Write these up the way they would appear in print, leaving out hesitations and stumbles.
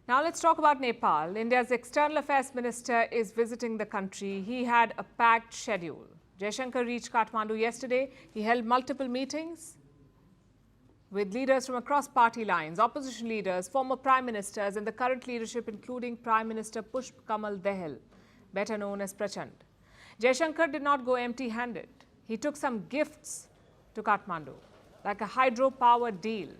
Now let's talk about Nepal. India's External Affairs Minister is visiting the country. He had a packed schedule. Jaishankar reached Kathmandu yesterday. He held multiple meetings with leaders from across party lines, opposition leaders, former prime ministers and the current leadership, including Prime Minister Pushp Kamal Dahal, better known as Prachand. Jaishankar did not go empty-handed. He took some gifts to Kathmandu, like a hydropower deal.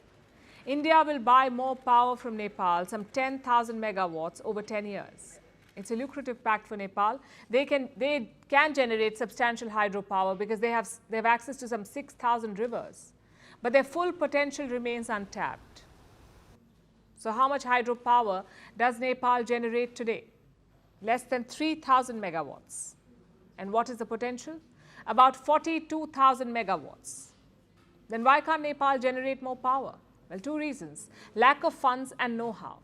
India will buy more power from Nepal, some 10,000 megawatts over 10 years. It's a lucrative pact for Nepal. They can generate substantial hydropower because they have access to some 6,000 rivers. But their full potential remains untapped. So how much hydropower does Nepal generate today? Less than 3,000 megawatts. And what is the potential? About 42,000 megawatts. Then why can't Nepal generate more power? Well, two reasons: lack of funds and know-how.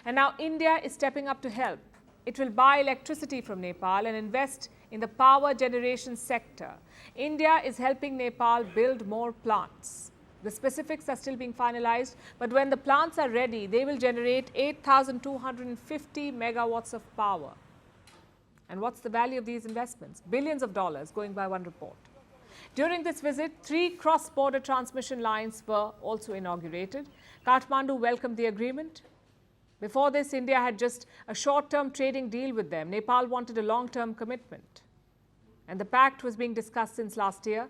And now India is stepping up to help. It will buy electricity from Nepal and invest in the power generation sector. India is helping Nepal build more plants. The specifics are still being finalized, but when the plants are ready, they will generate 8,250 megawatts of power. And what's the value of these investments? Billions of dollars, going by one report. During this visit, 3 cross-border transmission lines were also inaugurated. Kathmandu welcomed the agreement. Before this, India had just a short-term trading deal with them. Nepal wanted a long-term commitment. And the pact was being discussed since last year.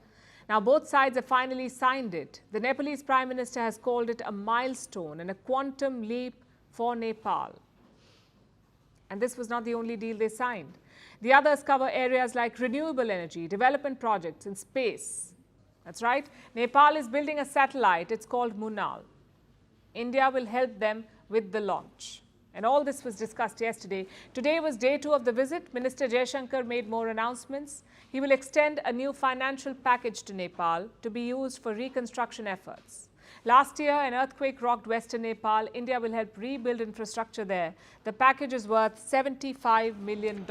Now, both sides have finally signed it. The Nepalese Prime Minister has called it a milestone and a quantum leap for Nepal. And this was not the only deal they signed. The others cover areas like renewable energy, development projects, and space. That's right. Nepal is building a satellite. It's called Munal. India will help them with the launch. And all this was discussed yesterday. Today was day 2 of the visit. Minister Jaishankar made more announcements. He will extend a new financial package to Nepal to be used for reconstruction efforts. Last year, an earthquake rocked western Nepal. India will help rebuild infrastructure there. The package is worth $75 million.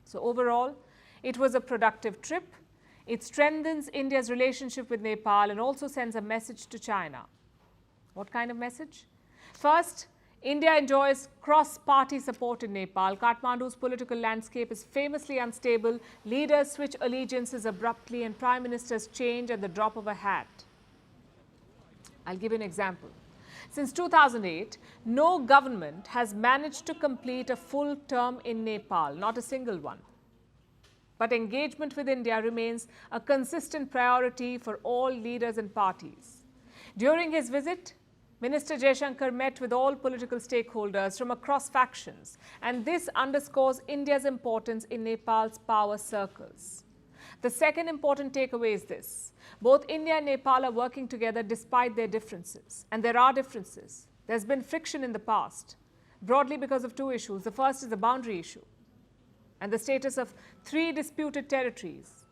So overall, it was a productive trip. It strengthens India's relationship with Nepal and also sends a message to China. What kind of message? First, India enjoys cross-party support in Nepal. Kathmandu's political landscape is famously unstable. Leaders switch allegiances abruptly and prime ministers change at the drop of a hat. I'll give you an example. Since 2008, no government has managed to complete a full term in Nepal, not a single one. But engagement with India remains a consistent priority for all leaders and parties. During his visit, Minister Jaishankar met with all political stakeholders from across factions, and this underscores India's importance in Nepal's power circles. The second important takeaway is this: both India and Nepal are working together despite their differences. And there are differences. There's been friction in the past, broadly because of 2 issues. The first is the boundary issue and the status of 3 disputed territories,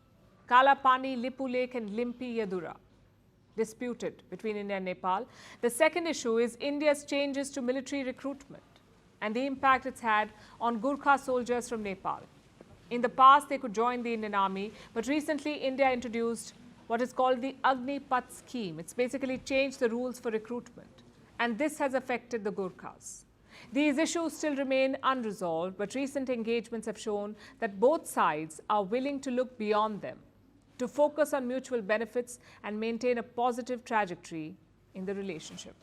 Kalapani, Lipu Lake and Limpi Yadura, disputed between India and Nepal. The second issue is India's changes to military recruitment and the impact it's had on Gurkha soldiers from Nepal. In the past, they could join the Indian army, but recently India introduced what is called the Agnipath scheme. It's basically changed the rules for recruitment, and this has affected the Gurkhas. These issues still remain unresolved, but recent engagements have shown that both sides are willing to look beyond them, to focus on mutual benefits and maintain a positive trajectory in the relationship.